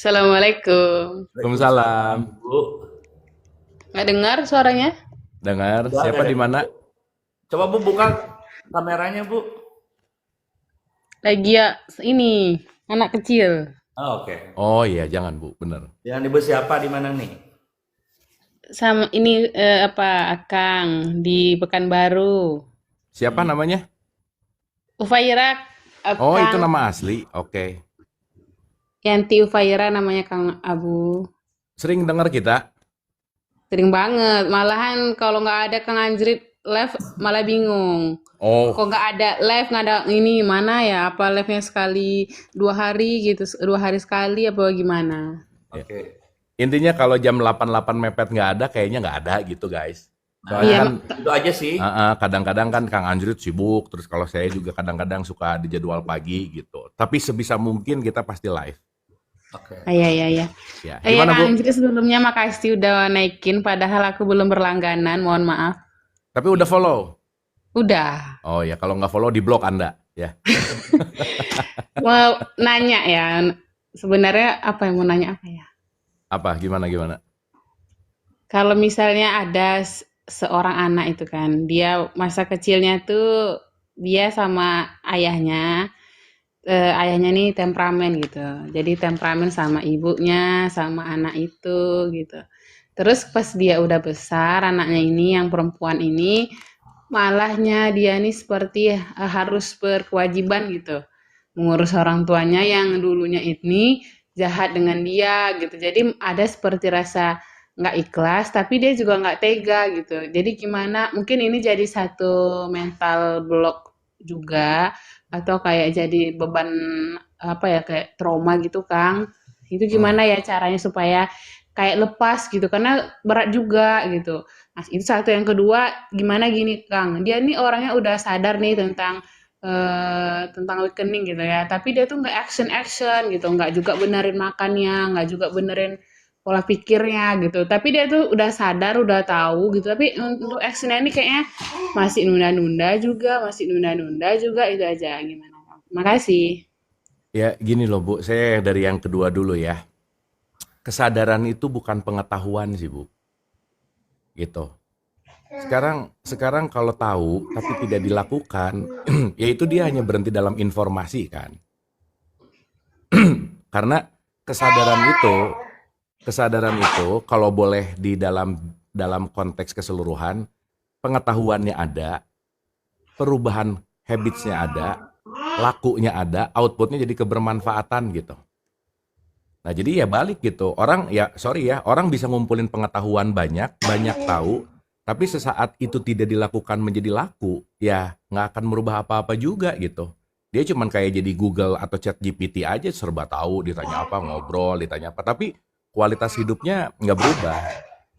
Assalamualaikum. Waalaikumsalam. Waalaikumsalam, Bu. Nggak dengar suaranya? Dengar Udah siapa di dengar, mana? Bu. Coba Bu buka kameranya, Bu. Lagi ya, ini anak kecil Oh, oke. Oh iya, jangan Bu, bener. Yang Ibu siapa di mana nih? sama ini apa Akang di Pekanbaru. Siapa Hmm. namanya? Ufairak, Oh itu Kang nama asli. Oke. Yanti Ufaira namanya Kang Abu. Sering dengar kita. Sering banget. Malahan kalau nggak ada Kang Anjrit live malah bingung. Kok Oh nggak ada live, nggak ada ini mana ya? Apa live-nya sekali 2 hari gitu, 2 hari sekali apa gimana? ya. Oke. Intinya kalau jam 88 mepet nggak ada, kayaknya nggak ada gitu guys. Nah, Soalnya Iya, kan itu aja sih. kadang-kadang kan Kang Anjrit sibuk, terus kalau saya juga kadang-kadang suka di jadwal pagi gitu. Tapi sebisa mungkin kita pasti live. Oke. iya, iya, iya. Ya, Iya gimana Kang Bu? Anjrit sebelumnya makasih udah naikin, padahal aku belum berlangganan, mohon maaf. Tapi udah follow. Udah. Oh ya, kalau nggak follow di blok Anda ya. Mau nanya ya, sebenarnya apa yang mau nanya apa ya? Apa gimana? Kalau misalnya ada seorang anak itu kan, dia masa kecilnya tuh dia sama ayahnya, ayahnya nih temperamen gitu. Jadi temperamen sama ibunya, sama anak itu gitu. Terus pas dia udah besar, anaknya ini yang perempuan ini malahnya dia nih seperti harus berkewajiban gitu. Mengurus orang tuanya yang dulunya ini jahat dengan dia gitu. Jadi ada seperti rasa nggak ikhlas, tapi dia juga nggak tega gitu. Jadi gimana? Mungkin ini jadi satu mental block juga, atau kayak jadi beban apa ya kayak trauma gitu, Kang. Itu Hmm. gimana ya caranya supaya kayak lepas gitu, karena berat juga gitu. Nah, itu satu. Yang kedua, gimana gini, Kang. Dia nih orangnya udah sadar nih tentang rekening gitu ya, tapi dia tuh nggak action gitu, nggak juga benerin makannya, nggak juga benerin pola pikirnya gitu, tapi dia tuh udah sadar, udah tahu gitu, tapi untuk actionnya ini kayaknya masih nunda-nunda juga, itu aja. Gimana, makasih. Ya gini loh Bu, saya dari yang kedua dulu ya. Kesadaran itu bukan pengetahuan sih Bu, gitu. Sekarang kalau tahu tapi tidak dilakukan, ya itu dia hanya berhenti dalam informasi kan. Karena kesadaran itu, kesadaran itu kalau boleh di dalam konteks keseluruhan, pengetahuannya ada, perubahan habitsnya ada, lakunya ada, outputnya jadi kebermanfaatan gitu. Nah jadi ya balik gitu, orang ya sorry ya, orang bisa ngumpulin pengetahuan banyak, banyak tahu, tapi sesaat itu tidak dilakukan menjadi laku, ya nggak akan merubah apa-apa juga gitu. Dia cuman kayak jadi Google atau Chat GPT aja serba tahu, ditanya apa ngobrol, ditanya apa, tapi kualitas hidupnya nggak berubah,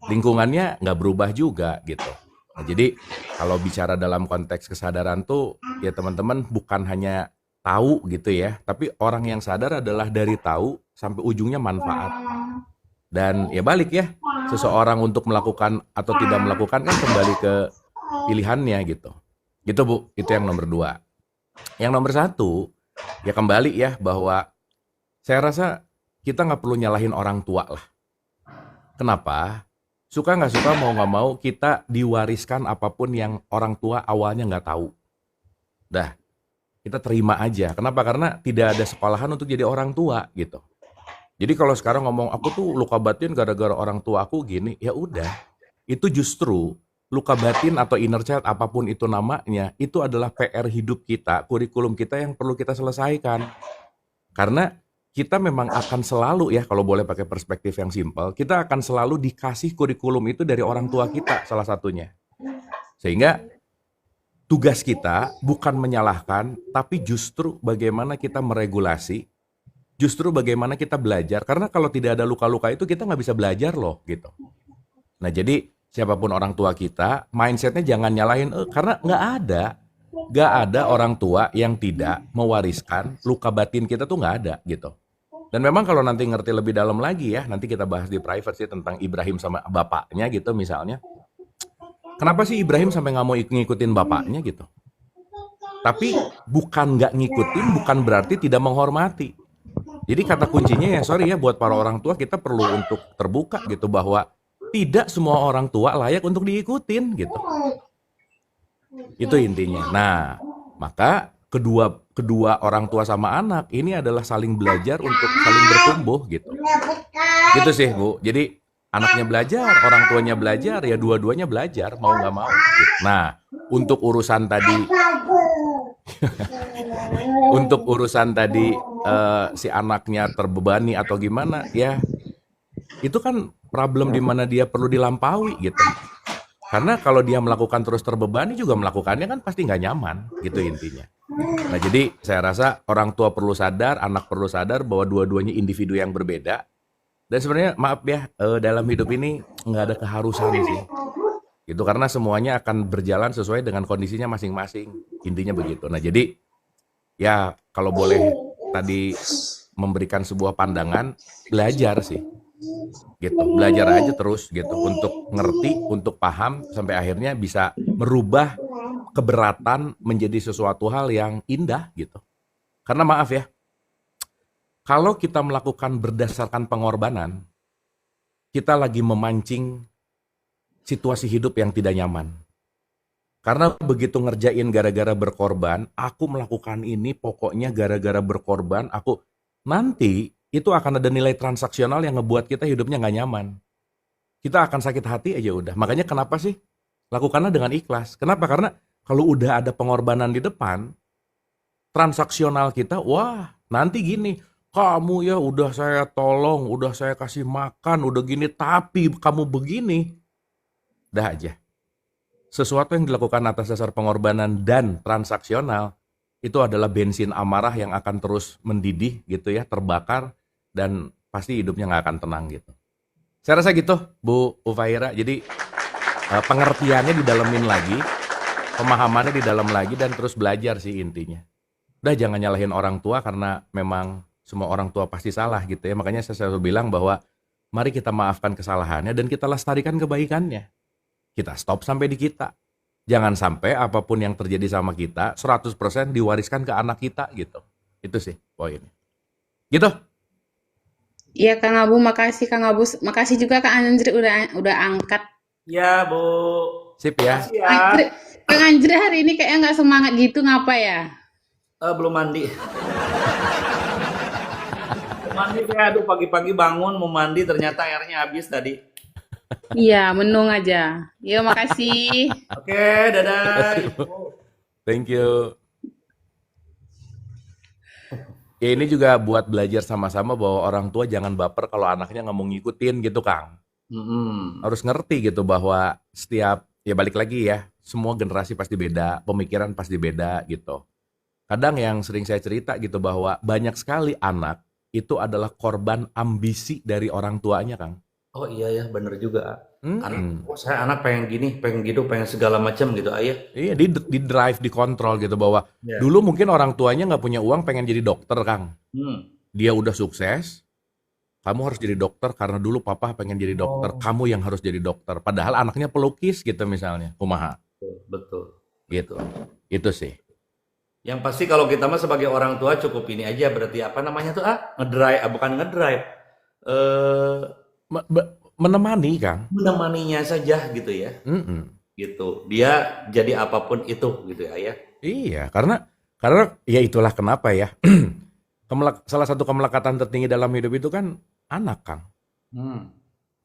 lingkungannya nggak berubah juga gitu. Nah, jadi kalau bicara dalam konteks kesadaran tuh ya teman-teman bukan hanya tahu gitu ya, tapi orang yang sadar adalah dari tahu sampai ujungnya manfaat. Dan ya balik ya, seseorang untuk melakukan atau tidak melakukan kan kembali ke pilihannya gitu. Gitu Bu, itu yang nomor dua. Yang nomor satu, ya kembali ya bahwa saya rasa kita nggak perlu nyalahin orang tua lah. Kenapa? Suka nggak suka mau nggak mau kita diwariskan apapun yang orang tua awalnya nggak tahu. Dah, kita terima aja. Kenapa? Karena tidak ada sekolahan untuk jadi orang tua gitu. Jadi kalau sekarang ngomong aku tuh luka batin gara-gara orang tua aku gini, ya udah. Itu justru luka batin atau inner child apapun itu namanya, itu adalah PR hidup kita, kurikulum kita yang perlu kita selesaikan. Karena kita memang akan selalu ya kalau boleh pakai perspektif yang simpel, kita akan selalu dikasih kurikulum itu dari orang tua kita salah satunya. Sehingga tugas kita bukan menyalahkan, tapi justru bagaimana kita meregulasi, justru bagaimana kita belajar. Karena kalau tidak ada luka-luka itu kita nggak bisa belajar loh gitu. Nah jadi siapapun orang tua kita, mindsetnya jangan nyalahin, karena nggak ada orang tua yang tidak mewariskan luka batin kita tuh nggak ada gitu. Dan memang kalau nanti ngerti lebih dalam lagi ya, nanti kita bahas di private sih tentang Ibrahim sama bapaknya gitu misalnya. Kenapa sih Ibrahim sampai nggak mau ngikutin bapaknya gitu? Tapi bukan nggak ngikutin, bukan berarti tidak menghormati. Jadi kata kuncinya ya sorry ya buat para orang tua kita perlu untuk terbuka gitu bahwa tidak semua orang tua layak untuk diikutin gitu. Itu intinya. Nah, maka kedua kedua orang tua sama anak ini adalah saling belajar untuk saling bertumbuh gitu. Gitu sih, Bu. Jadi anaknya belajar, orang tuanya belajar, ya dua-duanya belajar mau nggak mau. Gitu. Nah, untuk urusan tadi untuk urusan tadi si anaknya terbebani atau gimana, ya itu kan problem di mana dia perlu dilampaui gitu. Karena kalau dia melakukan terus terbebani juga melakukannya kan pasti nggak nyaman gitu intinya. Nah jadi saya rasa orang tua perlu sadar, anak perlu sadar bahwa dua-duanya individu yang berbeda. Dan sebenarnya maaf ya dalam hidup ini nggak ada keharusan sih. Gitu karena semuanya akan berjalan sesuai dengan kondisinya masing-masing. Intinya begitu. Nah jadi ya kalau boleh tadi memberikan sebuah pandangan, belajar sih. Gitu, belajar aja terus gitu untuk ngerti, untuk paham sampai akhirnya bisa merubah keberatan menjadi sesuatu hal yang indah gitu. Karena maaf ya, kalau kita melakukan berdasarkan pengorbanan, kita lagi memancing situasi hidup yang tidak nyaman. Karena begitu ngerjain gara-gara berkorban, aku melakukan ini pokoknya gara-gara berkorban, aku nanti itu akan ada nilai transaksional yang ngebuat kita hidupnya nggak nyaman. Kita akan sakit hati aja udah. Makanya kenapa sih? Lakukanlah dengan ikhlas. Kenapa? Karena kalau udah ada pengorbanan di depan, transaksional kita, wah nanti gini, kamu ya udah saya tolong, udah saya kasih makan, udah gini, tapi kamu begini. Dah aja. Sesuatu yang dilakukan atas dasar pengorbanan dan transaksional, itu adalah bensin amarah yang akan terus mendidih gitu ya, terbakar, dan pasti hidupnya nggak akan tenang gitu. Saya rasa gitu, Bu Ufaira. Jadi pengertiannya didalemin lagi, pemahamannya di dalam lagi, dan terus belajar sih intinya. Udah jangan nyalahin orang tua karena memang semua orang tua pasti salah gitu ya. Makanya saya selalu bilang bahwa mari kita maafkan kesalahannya dan kita lestarikan kebaikannya. Kita stop sampai di kita. Jangan sampai apapun yang terjadi sama kita 100% diwariskan ke anak kita gitu. Itu sih poinnya. Gitu. Iya Kang Abu, makasih Kang Abu, makasih juga Kang Anjir udah angkat. Ya, Bu. Sip ya. Makasih ya. Anjir, Kang Anjir hari ini kayaknya nggak semangat gitu, ngapa ya? Belum mandi. Mandi saya, aduh pagi-pagi bangun mau mandi ternyata airnya habis tadi. Iya, menung aja. Yo, makasih. Oke, dadah. Thank you. Ya ini juga buat belajar sama-sama bahwa orang tua jangan baper kalau anaknya nggak mau ngikutin gitu Kang. Harus ngerti gitu bahwa setiap, ya balik lagi ya, semua generasi pasti beda, pemikiran pasti beda gitu. Kadang yang sering saya cerita gitu bahwa banyak sekali anak itu adalah korban ambisi dari orang tuanya Kang. Oh iya ya, bener juga. Saya anak pengen gini, pengen gitu, pengen segala macam gitu, ayah. Iya, di drive, dikontrol gitu bahwa Ya. dulu mungkin orang tuanya nggak punya uang pengen jadi dokter Kang. Hmm. Dia udah sukses, kamu harus jadi dokter karena dulu papa pengen jadi dokter, kamu yang harus jadi dokter. Padahal anaknya pelukis gitu misalnya, kumaha. Betul. Gitu. Itu sih. Yang pasti kalau kita mah sebagai orang tua cukup ini aja, berarti apa namanya tuh? Ngedrive, bukan ngedrive. Menemani Kang. Menemaninya saja gitu ya. Gitu. Dia jadi apapun itu gitu ya, ayah. Iya, karena ya itulah kenapa ya. Salah satu kemelekatan tertinggi dalam hidup itu kan anak Kang.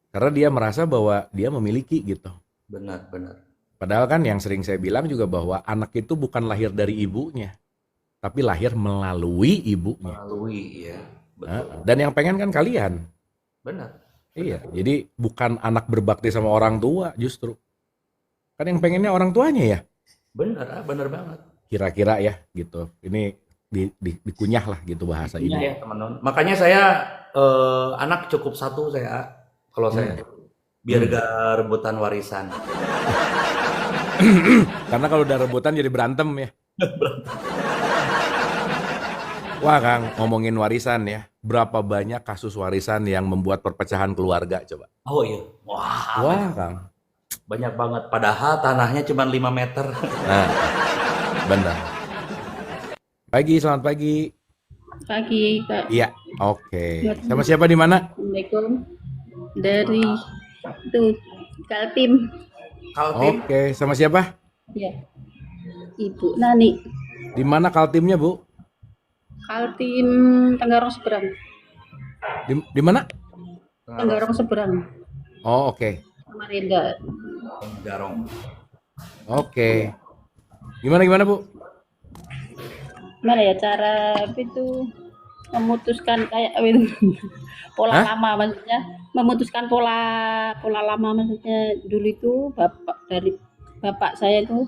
Karena dia merasa bahwa dia memiliki gitu. Benar, benar. Padahal kan yang sering saya bilang juga bahwa anak itu bukan lahir dari ibunya, tapi lahir melalui ibunya. Melalui ya. Betul. Dan yang pengen kan kalian. Benar. Iya, jadi bukan anak berbakti sama orang tua justru. Kan yang pengennya orang tuanya ya. Benar, benar banget. Kira-kira ya gitu. Ini dikunyah lah gitu bahasa ini. Iya ya, teman-teman. Makanya saya anak cukup satu saya kalau saya biar gak rebutan warisan. Karena kalau udah rebutan jadi berantem ya. Wah Kang, ngomongin warisan ya. Berapa banyak kasus warisan yang membuat perpecahan keluarga coba? Oh iya. Wah Kang. Banyak banget. Padahal tanahnya cuma 5 meter. Nah, benar. Selamat pagi. Pagi, Kak. Iya, oke. Sama siapa di mana? Assalamualaikum. Dari itu Kaltim. Kaltim. Oke, sama siapa? Ya, Ibu Nani. Di mana Kaltimnya, Bu? Kaltim Tenggarong Seberang. Di mana? Tenggarong Seberang. Oh, oke. Samarinda. Garong. Oke. Gimana, Bu? Gimana ya cara itu memutuskan kayak itu pola Hah? lama maksudnya memutuskan pola lama maksudnya dulu itu bapak saya itu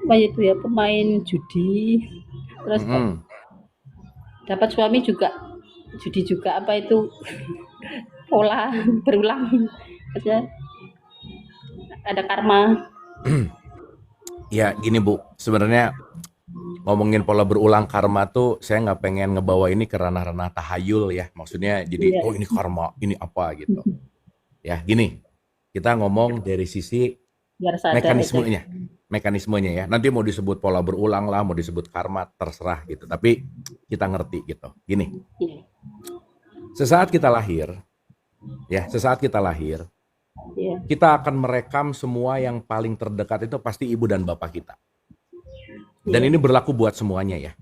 apa itu ya pemain judi terus Mm-mm. dapat suami juga judi juga apa itu pola berulang maksudnya ada karma. Ya, gini Bu. Sebenarnya ngomongin pola berulang karma tuh saya nggak pengen ngebawa ini ke ranah-ranah tahayul ya. Maksudnya jadi, Iya, oh ini karma, ini apa gitu. Ya, gini. Kita ngomong dari sisi biar sadar aja. mekanismenya ya. Nanti mau disebut pola berulang lah, mau disebut karma, terserah gitu. Tapi kita ngerti gitu. Gini, Iya, sesaat kita lahir, iya, kita akan merekam semua yang paling terdekat itu pasti ibu dan bapak kita. Dan iya, ini berlaku buat semuanya ya.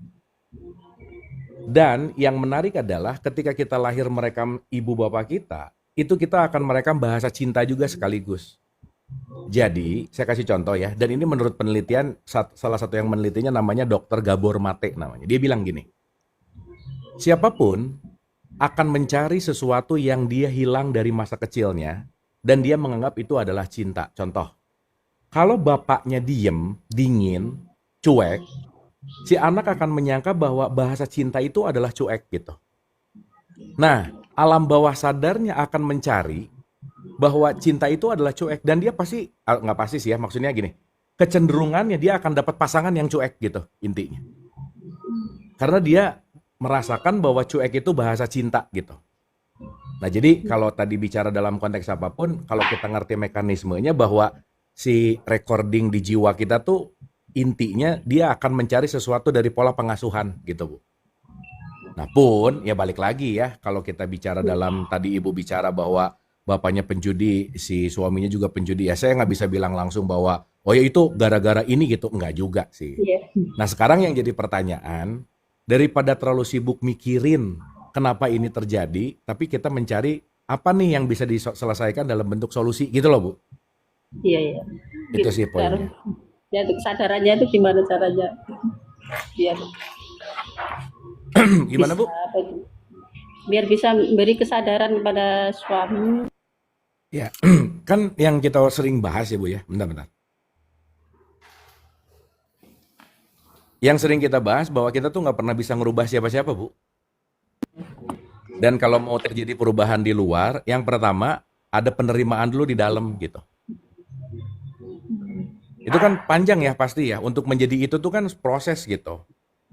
Dan yang menarik adalah ketika kita lahir merekam ibu bapak kita, itu kita akan merekam bahasa cinta juga sekaligus. Jadi, saya kasih contoh ya, dan ini menurut penelitian, salah satu yang menelitinya namanya Dr. Gabor Mate namanya. Dia bilang gini, siapapun akan mencari sesuatu yang dia hilang dari masa kecilnya, dan dia menganggap itu adalah cinta. Contoh, kalau bapaknya diem, dingin, cuek, si anak akan menyangka bahwa bahasa cinta itu adalah cuek gitu. Nah, alam bawah sadarnya akan mencari bahwa cinta itu adalah cuek dan dia pasti nggak pasti sih ya, maksudnya gini, kecenderungannya dia akan dapat pasangan yang cuek gitu intinya. Karena dia merasakan bahwa cuek itu bahasa cinta gitu. Nah, jadi kalau tadi bicara dalam konteks apapun, kalau kita ngerti mekanismenya bahwa si recording di jiwa kita tuh intinya dia akan mencari sesuatu dari pola pengasuhan gitu, Bu. Nah pun ya balik lagi ya, kalau kita bicara dalam tadi Ibu bicara bahwa bapaknya penjudi, si suaminya juga penjudi, ya saya nggak bisa bilang langsung bahwa oh ya itu gara-gara ini gitu, enggak juga sih. iya, Nah sekarang yang jadi pertanyaan, daripada terlalu sibuk mikirin kenapa ini terjadi, tapi kita mencari apa nih yang bisa diselesaikan dalam bentuk solusi gitu loh Bu. iya, iya. Itu Gitu. sih poinnya. Ya itu kesadarannya itu gimana caranya biar Gimana bisa Bu? apa itu biar bisa memberi kesadaran kepada suami. Ya, kan yang kita sering bahas ya Bu ya, bentar-bentar. Yang sering kita bahas bahwa kita tuh nggak pernah bisa ngerubah siapa-siapa Bu. Dan kalau mau terjadi perubahan di luar, yang pertama ada penerimaan dulu di dalam gitu. Itu kan panjang ya pasti ya, untuk menjadi itu tuh kan proses gitu.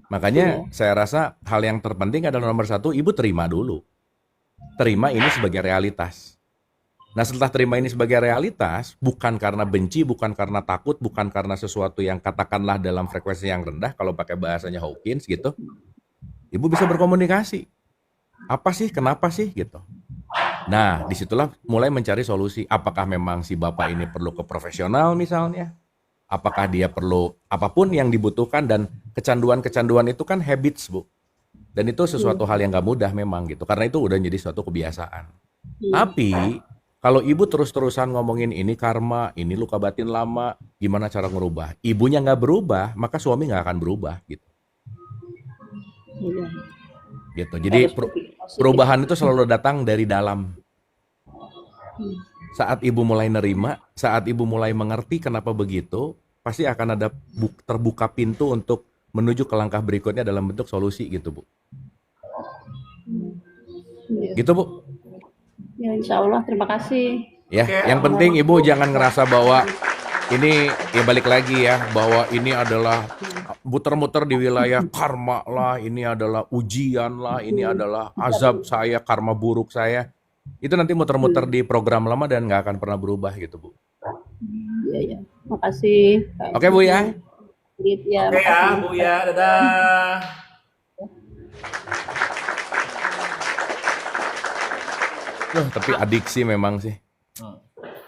Makanya Iya, saya rasa hal yang terpenting adalah nomor satu, Ibu terima dulu. Terima ini sebagai realitas. Nah setelah terima ini sebagai realitas, bukan karena benci, bukan karena takut, bukan karena sesuatu yang katakanlah dalam frekuensi yang rendah, kalau pakai bahasanya Hawkins gitu, Ibu bisa berkomunikasi. Apa sih, kenapa sih gitu. Nah disitulah mulai mencari solusi. Apakah memang si bapak ini perlu ke profesional misalnya? Apakah dia perlu apapun yang dibutuhkan, dan kecanduan-kecanduan itu kan habits Bu. Dan itu iya, sesuatu hal yang gak mudah memang gitu, karena itu udah jadi suatu kebiasaan. iya, Tapi kalau ibu terus-terusan ngomongin ini karma, ini luka batin lama, gimana cara ngerubah? Ibunya nggak berubah, maka suami nggak akan berubah gitu. iya. Gitu. Jadi Harus berpikir positif. perubahan itu selalu datang dari dalam. Hmm, Saat ibu mulai nerima, saat ibu mulai mengerti kenapa begitu, pasti akan ada terbuka pintu untuk menuju ke langkah berikutnya dalam bentuk solusi gitu Bu. iya. Gitu Bu. Ya insya Allah terima kasih. Ya, Oke, yang penting ibu jangan ngerasa bahwa ini ya balik lagi ya, bahwa ini adalah muter-muter di wilayah karma lah, ini adalah ujian lah, ini adalah azab saya, karma buruk saya. Itu nanti muter-muter di program lama dan nggak akan pernah berubah gitu Bu. Iya, iya. Makasih Kak Oke Bu ya. Ingrid. Ya, oke ya makasih. Bu ya, dadah. Tapi adiksi memang sih.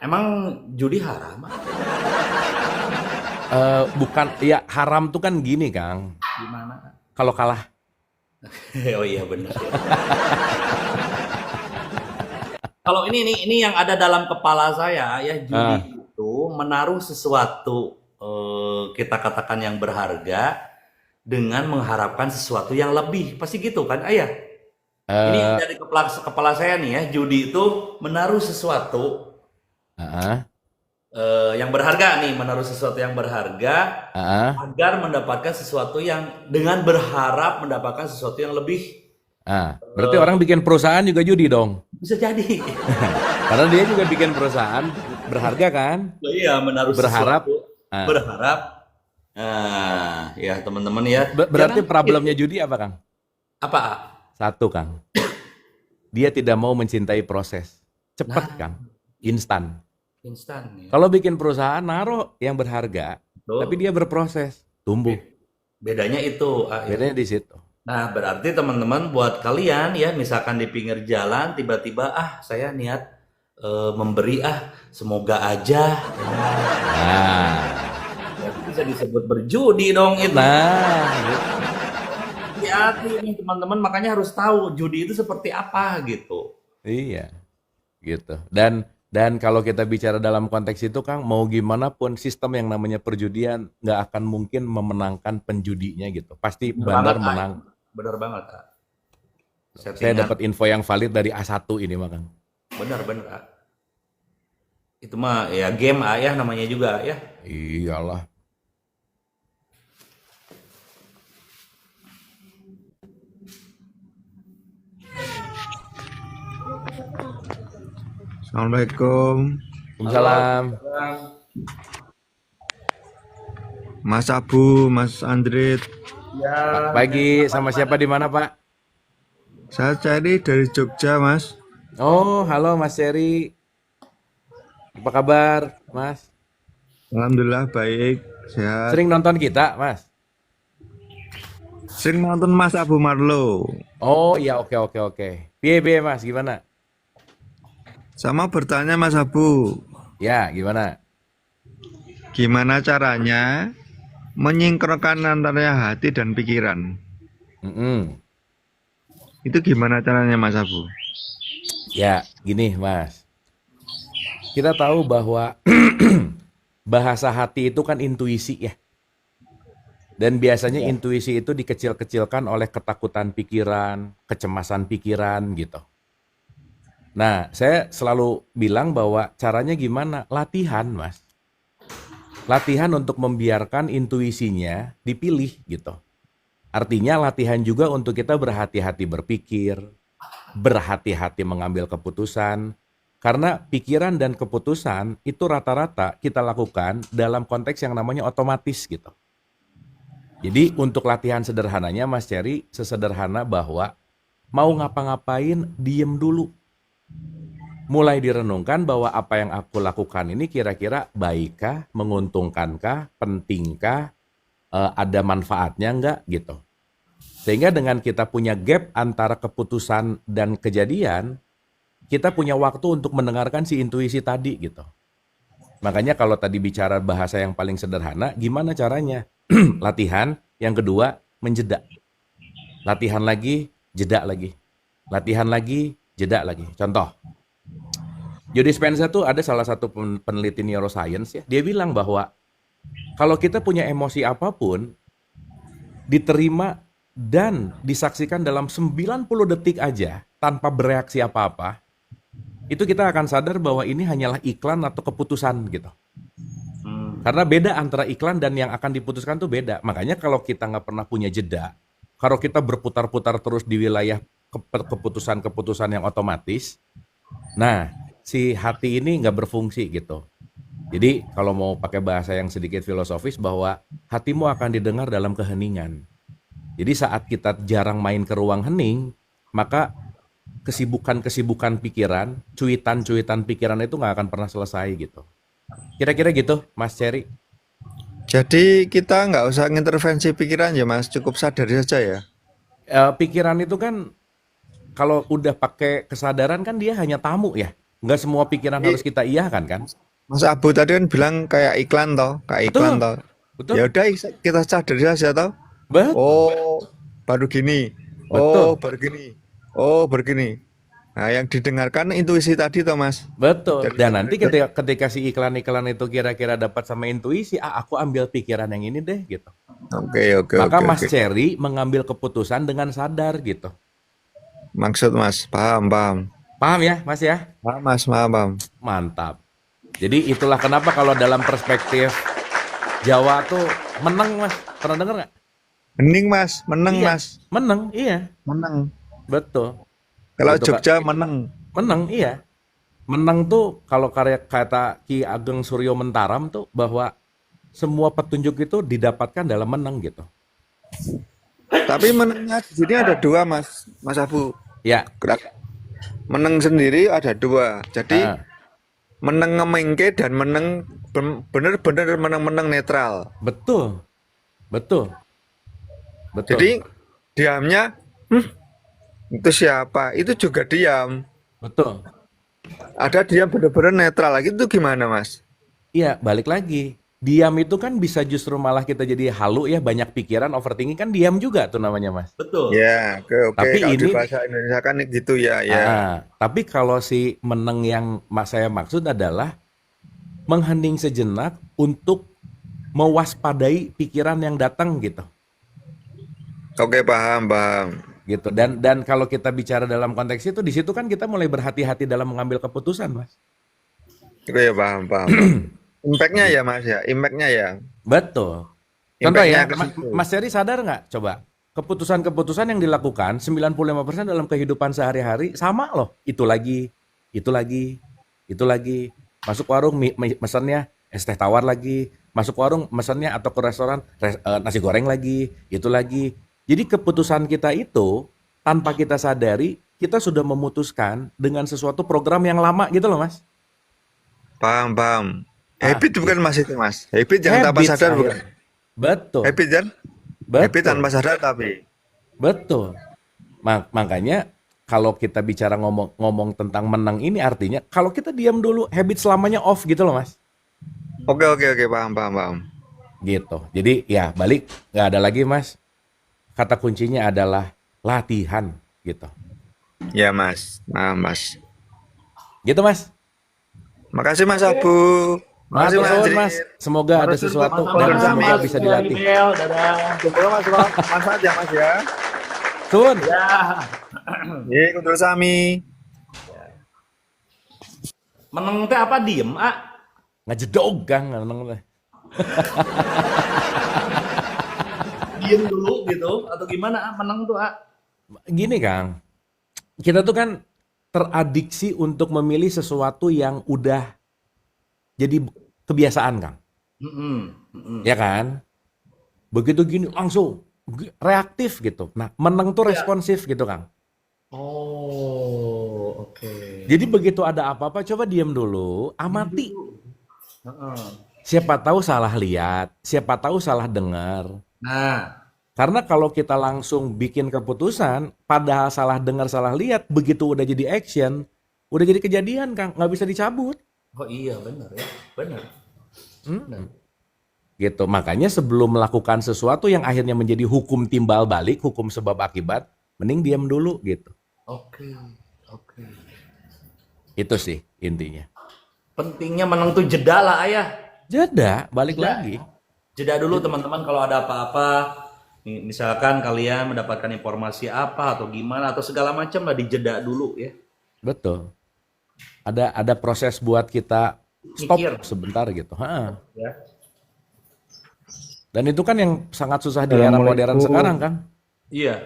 Emang judi haram? Bukan, ya haram tuh kan gini Kang. Gimana? Kalau kalah. Oh iya benar. Kalau ini yang ada dalam kepala saya ya, judi itu menaruh sesuatu, kita katakan yang berharga dengan mengharapkan sesuatu yang lebih, pasti gitu kan ayah? Ini yang dari kepala saya nih ya, judi itu menaruh sesuatu yang berharga nih, menaruh sesuatu yang berharga agar mendapatkan sesuatu yang, dengan berharap mendapatkan sesuatu yang lebih. Berarti orang bikin perusahaan juga judi dong. Bisa jadi. Karena dia juga bikin perusahaan berharga kan? Iya, menaruh Berharap. sesuatu, berharap. Ya teman-teman ya. Berarti problemnya judi apa Kang? Apa? Satu Kang, dia tidak mau mencintai proses. Cepat Kang, instan. Instan ya. Kalau bikin perusahaan naruh yang berharga, Betul. tapi dia berproses, tumbuh. Bedanya itu. Bedanya di situ. Nah, berarti teman-teman buat kalian ya, misalkan di pinggir jalan tiba-tiba saya niat memberi semoga aja. Berarti bisa disebut berjudi dong itu. Hati-hati nih teman-teman, makanya harus tahu judi itu seperti apa gitu. Iya, gitu. Dan kalau kita bicara dalam konteks itu Kang, mau gimana pun sistem yang namanya perjudian nggak akan mungkin memenangkan penjudinya gitu. Pasti bandar menang. Benar banget. Saya dapat info yang valid dari A1 ini mah Kang. Benar. Itu mah ya game ayah namanya juga ya. Iyalah. Assalamualaikum. Waalaikumsalam. Mas Abu, Mas Andrit. Ya. Pagi, sama siapa di mana Pak? Saya cari dari Jogja, Mas. Oh, halo Mas Seri. Apa kabar, Mas? Alhamdulillah baik, sehat. Sering nonton kita, Mas? Sering nonton Mas Abu Marlo. Oh, iya, oke. Piye, Mas, gimana? Sama bertanya Mas Abu, Ya, gimana? gimana caranya menyingkronkan antara hati dan pikiran? Itu gimana caranya Mas Abu? Ya, gini, Mas. Kita tahu bahwa bahasa hati itu kan intuisi ya. Dan biasanya intuisi itu dikecil-kecilkan oleh ketakutan pikiran, kecemasan pikiran gitu. Nah, saya selalu bilang bahwa caranya gimana? Latihan, Mas. Latihan untuk membiarkan intuisinya dipilih gitu. Artinya latihan juga untuk kita berhati-hati berpikir, berhati-hati mengambil keputusan. Karena pikiran dan keputusan itu rata-rata kita lakukan dalam konteks yang namanya otomatis gitu. Jadi untuk latihan sederhananya Mas Ceri, sesederhana bahwa mau ngapa-ngapain diem dulu. Mulai direnungkan bahwa apa yang aku lakukan ini kira-kira baikkah, menguntungkankah, pentingkah, ada manfaatnya enggak gitu. Sehingga dengan kita punya gap antara keputusan dan kejadian, kita punya waktu untuk mendengarkan si intuisi tadi gitu. Makanya kalau tadi bicara bahasa yang paling sederhana, gimana caranya? Latihan, yang kedua menjeda. Latihan lagi, jeda lagi. Latihan lagi, jeda lagi. Contoh, Joe Dispenza tuh ada salah satu peneliti neuroscience ya. Dia bilang bahwa kalau kita punya emosi apapun, diterima dan disaksikan dalam 90 detik aja tanpa bereaksi apa-apa, itu kita akan sadar bahwa ini hanyalah iklan atau keputusan gitu. Karena beda antara iklan dan yang akan diputuskan tuh beda. Makanya kalau kita nggak pernah punya jeda, kalau kita berputar-putar terus di wilayah keputusan-keputusan yang otomatis, nah si hati ini nggak berfungsi gitu. Jadi kalau mau pakai bahasa yang sedikit filosofis bahwa hatimu akan didengar dalam keheningan. Jadi saat kita jarang main ke ruang hening, maka kesibukan-kesibukan pikiran, cuitan-cuitan pikiran itu nggak akan pernah selesai gitu. Kira-kira gitu, Mas Ceri. Jadi kita nggak usah intervensi pikiran ya Mas, cukup sadar saja ya. pikiran itu kan kalau udah pakai kesadaran kan dia hanya tamu ya. Nggak semua pikiran harus kita iyahkan kan? Mas Abu tadi kan bilang kayak iklan toh, kayak iklan Betul, toh. betul, Ya udah kita sadari saja toh. betul, Oh, baru gini. betul, Oh, baru gini. Oh, baru gini. Nah, yang didengarkan intuisi tadi toh, Mas. betul. Dari Dan nanti ketika si iklan-iklan itu kira-kira dapat sama intuisi, aku ambil pikiran yang ini deh gitu. oke, Maka oke, Mas oke. Cherry mengambil keputusan dengan sadar gitu. Maksud Mas, paham, paham. Paham ya, Mas ya? Paham, Mas, paham, paham. Mantap. Jadi itulah kenapa kalau dalam perspektif Jawa tuh menang, Mas. Pernah denger nggak? Hening, Mas, menang, Iya, Mas. menang, iya, Menang. betul. Kalau Gitu Kak. Jogja menang. Menang, iya. Menang tuh kalau karya kata Ki Ageng Suryo Mentaram tuh bahwa semua petunjuk itu didapatkan dalam menang gitu. Tapi menangnya di sini ada dua, Mas. Mas Abu. Ya, Menang sendiri ada dua. Jadi ah, menang ngemengke dan menang bener-bener menang-menang netral. betul, betul, betul, Jadi diamnya, itu siapa? Itu juga diam. betul. Ada diam bener-bener netral lagi itu gimana, Mas? Iya, balik lagi. Diam itu kan bisa justru malah kita jadi halu ya, banyak pikiran, overthinking kan diam juga tuh namanya, Mas. Betul. Ya, oke. Tapi Kalau di ini, bahasa Indonesia kan gitu ya, ya. tapi kalau si meneng yang saya maksud adalah menghening sejenak untuk mewaspadai pikiran yang datang gitu. Oke, paham, paham. Gitu. Dan kalau kita bicara dalam konteks itu di situ kan kita mulai berhati-hati dalam mengambil keputusan, Mas. Oke, paham, paham, paham. Impact-nya ya, Mas ya. Impact-nya ya. Betul. Contoh Impact-nya ya, ke situ. Mas Ferry sadar nggak? Coba. Keputusan-keputusan yang dilakukan 95% dalam kehidupan sehari-hari sama loh. Itu lagi, itu lagi, itu lagi. Masuk warung mesennya es teh tawar lagi. Masuk warung mesennya atau ke restoran nasi goreng lagi, itu lagi. Jadi keputusan kita itu tanpa kita sadari kita sudah memutuskan dengan sesuatu program yang lama gitu loh, Mas. Paham, paham. Ah, Habit bukan Mas itu, Mas. Habit yang tanpa habits sadar akhirnya. bukan? Betul, Habit kan? Habit betul, tanpa sadar tapi. betul. Makanya kalau kita bicara ngomong tentang menang ini artinya kalau kita diam dulu habit selamanya off gitu loh, Mas. Oke, paham, paham, paham. Gitu. Jadi ya balik nggak ada lagi, Mas. Kata kuncinya adalah latihan gitu. Ya, Mas. Paham, Mas. Gitu, Mas. Makasih Mas Abu. Makasih Matur Mas suwun, Ajri. Mas. Semoga ada Matur suwun, sesuatu Mas. dan Matur suwun, semoga Mas. bisa dilatih. Email, dadah. Semoga Mas manfaat ya Mas ya. Suwun. Ya. Ye, kudu sami. Meneng teh apa diem, Ngajedog Kang menang teh. Diem dulu gitu atau gimana, meneng tuh, Gini, Kang. Kita tuh kan teradiksi untuk memilih sesuatu yang udah jadi kebiasaan, Kang. Ya kan? Begitu gini langsung reaktif gitu. Nah, menang tuh responsif gitu, Kang. Oh, oke. Jadi begitu ada apa-apa coba diam dulu, amati. Heeh. Siapa tahu salah lihat, siapa tahu salah dengar. Nah, Karena kalau kita langsung bikin keputusan, padahal salah dengar, salah lihat, begitu udah jadi action, udah jadi kejadian, Kang, nggak bisa dicabut. oh iya benar ya, benar. Benar. Gitu. Makanya sebelum melakukan sesuatu yang akhirnya menjadi hukum timbal balik, hukum sebab akibat, mending diam dulu gitu. Oke, oke. Itu sih intinya. Pentingnya meneng tuh jeda lah, ayah. Jeda, balik Jeda. lagi. Jeda dulu teman-teman kalau ada apa-apa. Misalkan kalian mendapatkan informasi apa atau gimana atau segala macam lah dijeda dulu ya. Betul. Ada proses buat kita stop Mikir. sebentar gitu. Ha. Ya. Dan itu kan yang sangat susah di era modern sekarang, Kang. Iya.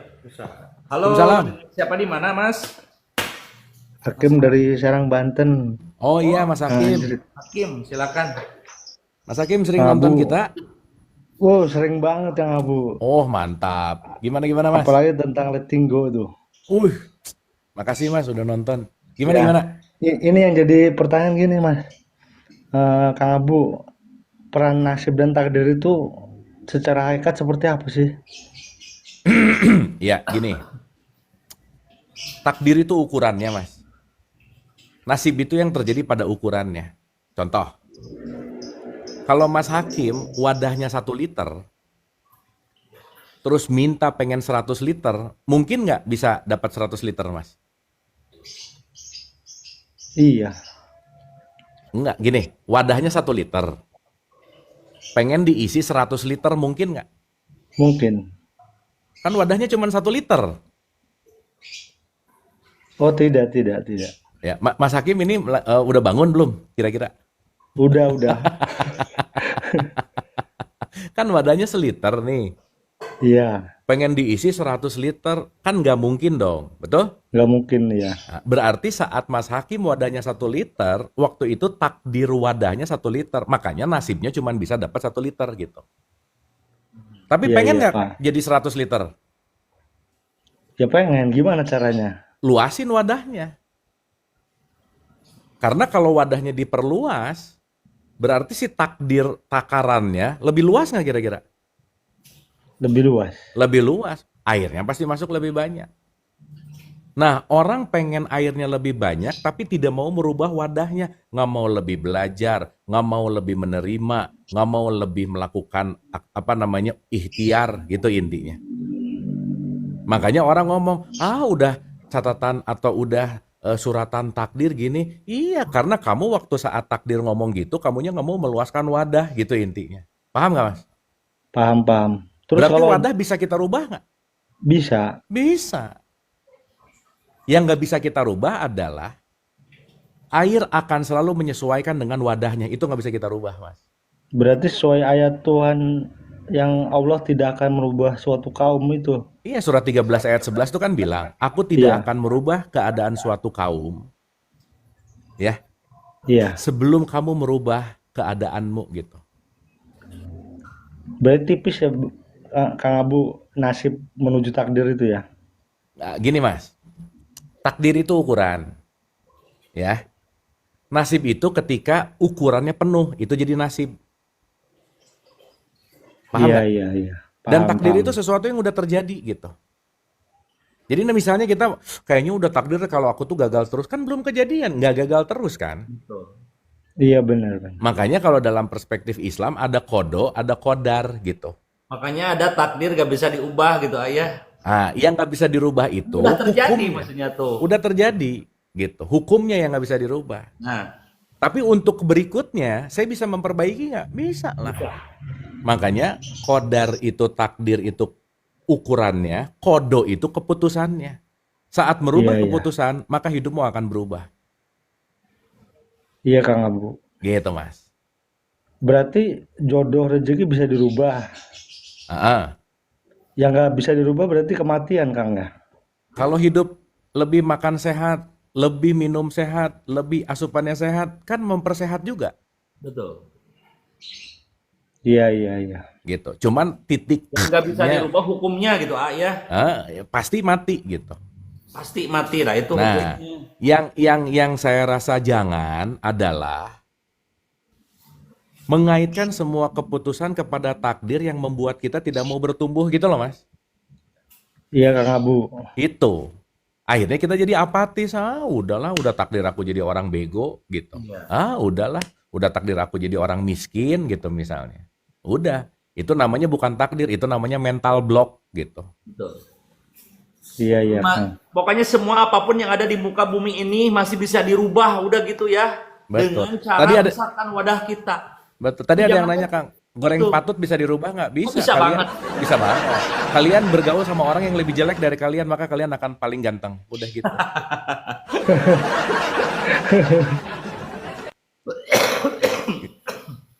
Halo. Waalaikumsalam. Siapa di mana, Mas? Hakim dari Serang, Banten. Oh iya, Mas Hakim. Hakim, silakan. Mas Hakim sering Abu. nonton kita? Wow, sering banget yang Abu. Oh, mantap. Gimana Mas? Apalagi tentang Letting Go tuh. Makasih Mas udah nonton. Ya. Gimana? Ini yang jadi pertanyaan gini, Mas. Kang Abu, peran nasib dan takdir itu secara hakikat seperti apa sih? Ya, gini. Takdir itu ukurannya, Mas. Nasib itu yang terjadi pada ukurannya. Contoh, kalau Mas Hakim wadahnya 1 liter, terus minta pengen 100 liter, mungkin nggak bisa dapat 100 liter, Mas? Iya, Enggak, gini, wadahnya 1 liter. Pengen diisi 100 liter, mungkin nggak? mungkin. Kan wadahnya cuma 1 liter. Oh, tidak. Ya, Mas Hakim ini udah bangun belum, kira-kira? Udah. Kan wadahnya 1 liter nih. Iya, Pengen diisi 100 liter, kan nggak mungkin dong, betul? nggak mungkin ya. Nah, berarti saat Mas Hakim wadahnya 1 liter, waktu itu takdir wadahnya 1 liter, makanya nasibnya cuma bisa dapat 1 liter gitu. Tapi Iya, pengen iya, nggak Pak. jadi 100 liter? Ya pengen, gimana caranya? Luasin wadahnya. Karena kalau wadahnya diperluas, berarti si takdir takarannya lebih luas nggak kira-kira? Lebih luas. Lebih luas. Airnya pasti masuk lebih banyak. Nah, orang pengen airnya lebih banyak, tapi tidak mau merubah wadahnya. Nggak mau lebih belajar, nggak mau lebih menerima, nggak mau lebih melakukan ikhtiar, gitu intinya. Makanya orang ngomong, udah catatan atau udah suratan takdir gini. Iya, karena kamu waktu saat takdir ngomong gitu, kamunya nggak mau meluaskan wadah, gitu intinya. Paham nggak, Mas? Paham. Terus Berarti kalau wadah bisa kita rubah nggak? bisa, Bisa. Yang nggak bisa kita rubah adalah air akan selalu menyesuaikan dengan wadahnya. Itu nggak bisa kita rubah, Mas. berarti sesuai ayat Tuhan yang Allah tidak akan merubah suatu kaum itu. Iya, surat 13 ayat 11 itu kan bilang, aku tidak Iya, akan merubah keadaan suatu kaum, ya, iya. sebelum kamu merubah keadaanmu gitu. Berarti tipis ya, Kang Abu, nasib menuju takdir itu ya. Nah, gini, Mas, takdir itu ukuran, ya. Nasib itu ketika ukurannya penuh, itu jadi nasib. Paham nggak? Iya. Dan Paham, takdir paham. itu sesuatu yang udah terjadi gitu. Jadi misalnya kita kayaknya udah takdir kalau aku tuh gagal terus, kan belum kejadian, nggak gagal terus kan. Betul. Iya, benar. Makanya kalau dalam perspektif Islam ada kodo, ada kodar gitu. Makanya ada takdir gak bisa diubah gitu ayah. Yang nggak bisa dirubah itu Udah terjadi hukumnya. maksudnya tuh. Udah terjadi gitu. Hukumnya yang nggak bisa dirubah. Nah, Tapi untuk berikutnya, saya bisa memperbaiki nggak? Bisa lah. Makanya kodar itu, takdir itu ukurannya, kodo itu keputusannya. Saat merubah Iya. keputusan, maka hidupmu akan berubah. Iya, Kang Abu. Gitu, Mas. Berarti jodoh rezeki bisa dirubah. Ah, Yang nggak bisa dirubah berarti kematian, Kang ya. Kalau hidup lebih makan sehat, lebih minum sehat, lebih asupannya sehat, kan mempersehat juga. betul. Iya. Gitu. Cuman Yang gak bisa titiknya dirubah hukumnya gitu ayah. ya pasti mati gitu. Pasti mati lah itu Nah, hukumnya. yang saya rasa jangan adalah mengaitkan semua keputusan kepada takdir yang membuat kita tidak mau bertumbuh gitu loh, Mas. Iya, Kang Abu. Itu. Akhirnya kita jadi apatis. Udahlah, udah takdir aku jadi orang bego gitu. Iya. Udahlah, udah takdir aku jadi orang miskin gitu misalnya. Udah, itu namanya bukan takdir, itu namanya mental block gitu. Betul. Iya, Kang. Pokoknya semua apapun yang ada di muka bumi ini masih bisa dirubah, udah gitu ya. Betul. Dengan cara Tadi ada besarkan wadah kita. Betul. Tadi ada yang Jangan- nanya, Kang, goreng Betul. patut bisa dirubah nggak? Bisa. bisa banget. Bisa banget. Kalian bergaul sama orang yang lebih jelek dari kalian, maka kalian akan paling ganteng. Udah gitu.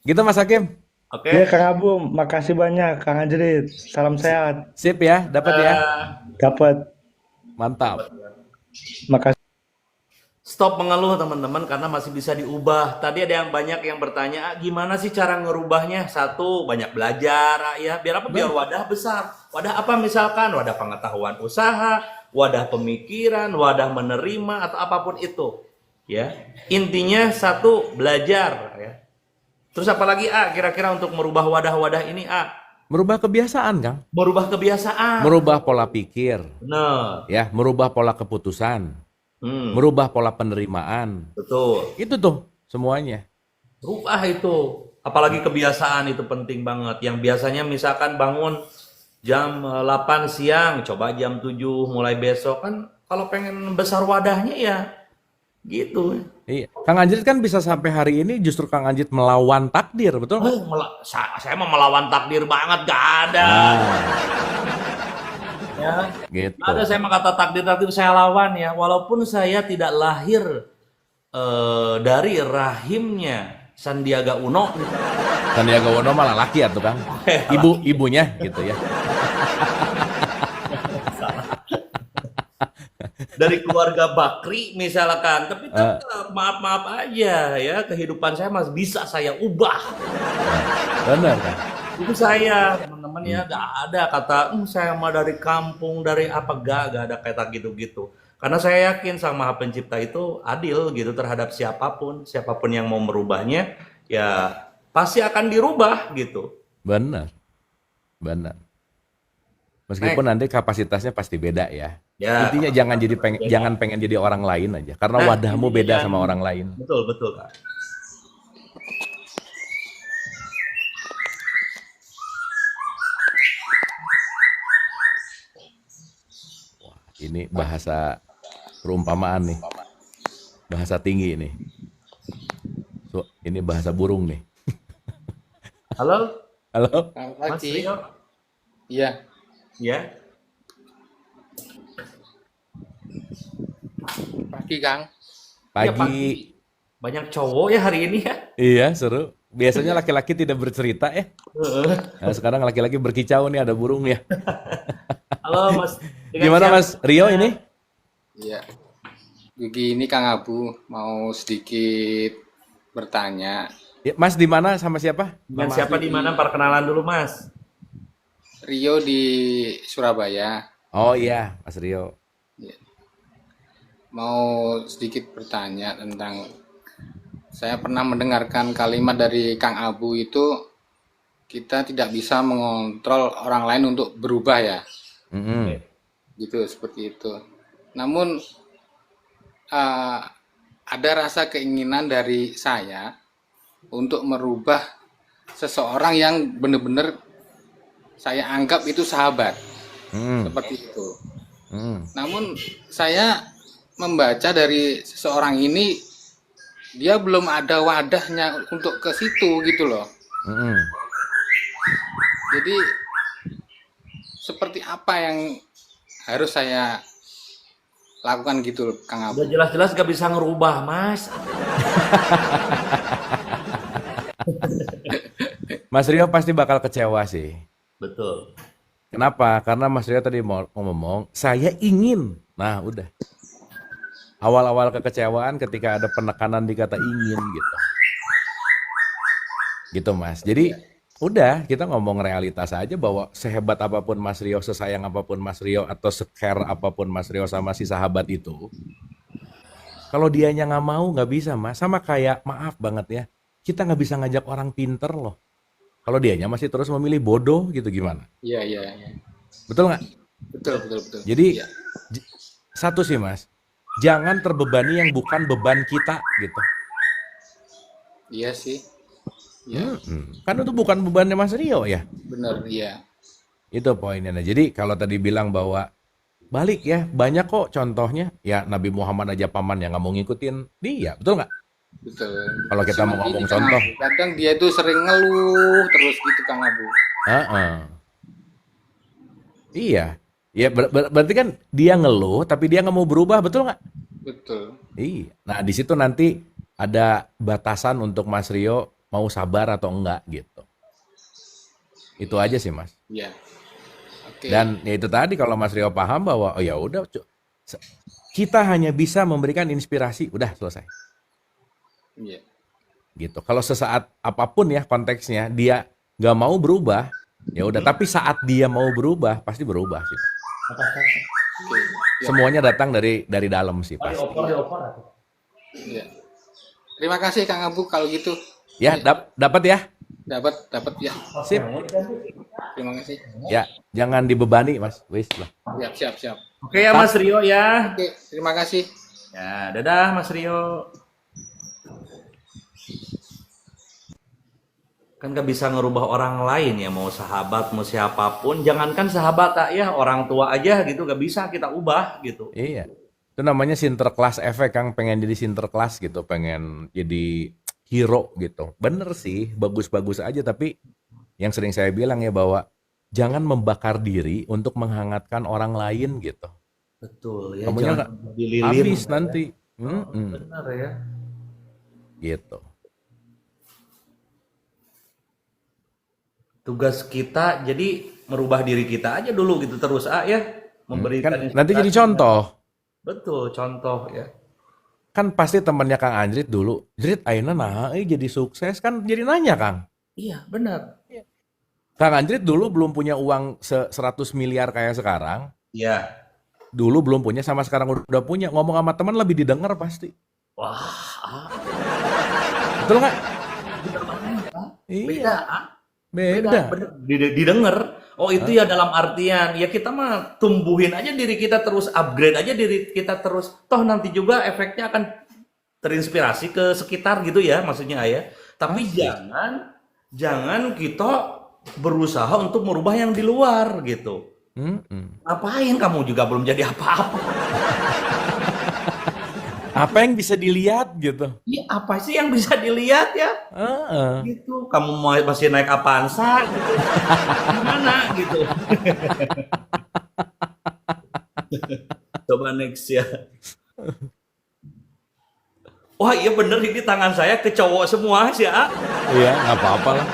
Gitu, Mas Hakim. Oke. Iya, Kang Abu. Makasih banyak, Kang Ajrit. Salam sehat. Sip ya, dapat ya. Dapat. Mantap. Makasih. Stop mengeluh teman-teman karena masih bisa diubah. Tadi ada yang banyak yang bertanya, gimana sih cara ngerubahnya? Satu, banyak belajar ya. Biar apa? Biar wadah besar. Wadah apa misalkan? Wadah pengetahuan usaha, wadah pemikiran, wadah menerima atau apapun itu. Ya. Intinya satu, belajar ya. Terus apalagi kira-kira untuk merubah wadah-wadah ini Merubah kebiasaan, Kang. Merubah kebiasaan. Merubah pola pikir, Benar. ya, merubah pola keputusan, merubah pola penerimaan. Betul. Itu tuh semuanya. Rubah itu. Apalagi kebiasaan itu penting banget. Yang biasanya misalkan bangun jam 8 siang, coba jam 7 mulai besok kan kalau pengen besar wadahnya ya gitu. Iya. Kang Anjit kan bisa sampai hari ini justru Kang Anjit melawan takdir, betul nggak? Saya mau melawan takdir banget, gak ada. Ya, Gitu. ada saya mah kata takdir saya lawan ya. Walaupun saya tidak lahir dari rahimnya Sandiaga Uno. Sandiaga Uno malah laki tuh Kang. Ibunya gitu ya. Dari keluarga Bakri misalkan, tapi tetap maaf aja ya, kehidupan saya masih bisa saya ubah. Benar kan? Itu saya teman-teman ya, gak ada kata saya mah dari kampung dari apa, gak ada kata gitu-gitu. Karena saya yakin Sang Maha Pencipta itu adil gitu terhadap siapapun yang mau merubahnya ya pasti akan dirubah gitu. Benar. Meskipun nanti kapasitasnya pasti beda ya. Intinya jangan pengen jadi orang lain aja, karena wadahmu beda sama orang lain. Betul Kak. Ini bahasa perumpamaan nih, bahasa tinggi nih. So, ini bahasa burung nih. Halo, Mas Pagi. Rio. Iya, Ya, pagi Kang. Pagi. banyak cowok ya hari ini ya. Iya, seru. Biasanya laki-laki tidak bercerita ya. Nah, sekarang laki-laki berkicau nih, ada burung ya. Halo Mas. Dengan Gimana siapa? Mas Rio ini? Iya. Begini Kang Abu, mau sedikit bertanya. Ya, Mas di mana sama siapa? Dengan siapa di mana? Perkenalan dulu Mas. Rio di Surabaya. Oh iya, Mas Rio. Mau sedikit bertanya tentang, saya pernah mendengarkan kalimat dari Kang Abu itu, kita tidak bisa mengontrol orang lain untuk berubah ya. Gitu, seperti itu. Namun ada rasa keinginan dari saya untuk merubah seseorang yang benar-benar saya anggap itu sahabat, seperti itu. Namun saya membaca dari seseorang ini, dia belum ada wadahnya untuk ke situ gitu loh. Jadi seperti apa yang harus saya lakukan gitu loh, Kang Abu? Udah jelas-jelas gak bisa ngerubah Mas. Mas Rio pasti bakal kecewa sih. Betul. Kenapa? Karena Mas Rio tadi mau ngomong, saya ingin. Nah, udah. Awal-awal kekecewaan ketika ada penekanan di kata ingin gitu. Gitu Mas. Jadi udah, kita ngomong realitas aja bahwa sehebat apapun Mas Rio, sesayang apapun Mas Rio, atau se-care apapun Mas Rio sama si sahabat itu, kalau dianya nggak mau, nggak bisa Mas. Sama kayak, maaf banget ya, kita nggak bisa ngajak orang pinter loh. Kalau dianya masih terus memilih bodoh gitu, gimana? Iya. Betul nggak? Betul. Jadi Iya. satu sih Mas, jangan terbebani yang bukan beban kita gitu. Iya sih. Iya, Kan itu bukan bebannya Mas Rio ya. benar, iya. Itu poinnya. Nah, jadi kalau tadi bilang bahwa balik ya, banyak kok contohnya. Ya Nabi Muhammad aja paman yang nggak mau ngikutin dia, betul nggak? Betul. Kalau kita mau Cuma ngomong ini, Kang contoh. Abu, kadang dia itu sering ngeluh terus gitu Kang Abu. Iya. Ya berarti kan dia ngeluh, tapi dia nggak mau berubah, betul nggak? Betul. Iya. Nah di situ nanti ada batasan untuk Mas Rio mau sabar atau enggak gitu. Itu aja sih Mas. Iya. Oke. Dan ya itu tadi, kalau Mas Rio paham bahwa oh ya udah, kita hanya bisa memberikan inspirasi, udah selesai. Iya. Gitu. Kalau sesaat apapun ya konteksnya dia nggak mau berubah, ya udah. Tapi saat dia mau berubah pasti berubah sih. Oke. Ya. Semuanya datang dari dalam sih pasti. Iya. Terima kasih Kang Abu kalau gitu. Ya dapat ya. Dapat ya. Sip. Terima kasih. Ya, jangan dibebani, Mas. Wis lah. Siap. Oke ya Mas Rio ya. Oke, terima kasih. Ya, dadah Mas Rio. Kan gak bisa ngerubah orang lain ya, mau sahabat, mau siapapun. Jangankan sahabat tak ya, orang tua aja gitu gak bisa kita ubah gitu. Iya. Itu namanya sinterklas efek, Kang. Pengen jadi sinterklas gitu, pengen jadi hero gitu. Bener sih, bagus-bagus aja, tapi yang sering saya bilang ya bahwa jangan membakar diri untuk menghangatkan orang lain gitu. Betul ya, Kamunya jangan nggak jadi lilin habis ya. nanti. Benar ya. Gitu. Tugas kita jadi merubah diri kita aja dulu gitu terus ya, memberikan Kan nanti jadi contoh. Betul, contoh ya. Kan pasti temannya Kang Anjrit dulu, Jrit ayeuna nah jadi sukses, kan jadi nanya Kang. Iya, benar. Kang Anjrit dulu belum punya uang 100 miliar kayak sekarang. Iya. Dulu belum punya, sama sekarang udah punya. Ngomong sama teman lebih didengar pasti. Wah, Betul nggak? beda. Iya, beda. Bener. Didengar. Oh, itu ya dalam artian ya kita mah tumbuhin aja diri kita terus, upgrade aja diri kita terus. Toh nanti juga efeknya akan terinspirasi ke sekitar gitu ya, maksudnya ya. Tapi jangan kita berusaha untuk merubah yang di luar gitu. Ngapain kamu juga belum jadi apa-apa? Apa yang bisa dilihat gitu? Iya, apa sih yang bisa dilihat ya? Gitu. Kamu masih naik Avanza gitu. Gimana gitu. Coba next ya. Wah, iya bener ini tangan saya ke cowok semua sih, ah. Iya, nggak apa-apa lah.